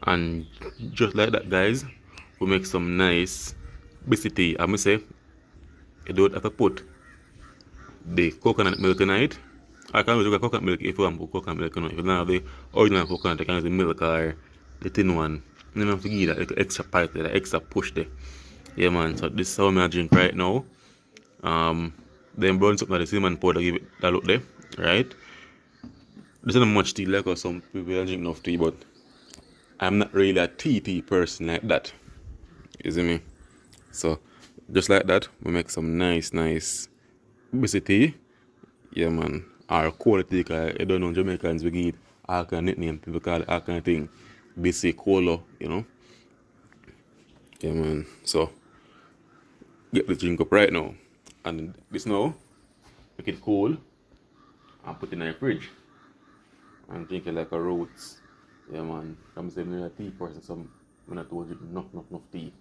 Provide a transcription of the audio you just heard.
And just like that, guys, we make some nice bissy tea. I must say, you don't have to put the coconut milk in it. I can use coconut milk if you want to put coconut milk in it. If you don't have the original coconut, you can use the milk or the thin one. You don't have to give that little extra part there, that extra push there. Yeah, man. So this is how I drink right now. Then burn something like the cinnamon powder, give it that look there, right? There's not much tea like some people drink enough tea, but I'm not really a tea person like that. You see me? So just like that, we make some nice bissy tea. Yeah, man. Or kola tea, cause I don't know Jamaicans we give all kind of nickname. People call it all kind of thing. Bissy, kola, you know. Yeah, man. So get the drink up right now, and this now make it cold and put it in the fridge and drink it like a roots. Yeah, man. I'm saying a tea person, some when I told you enough tea.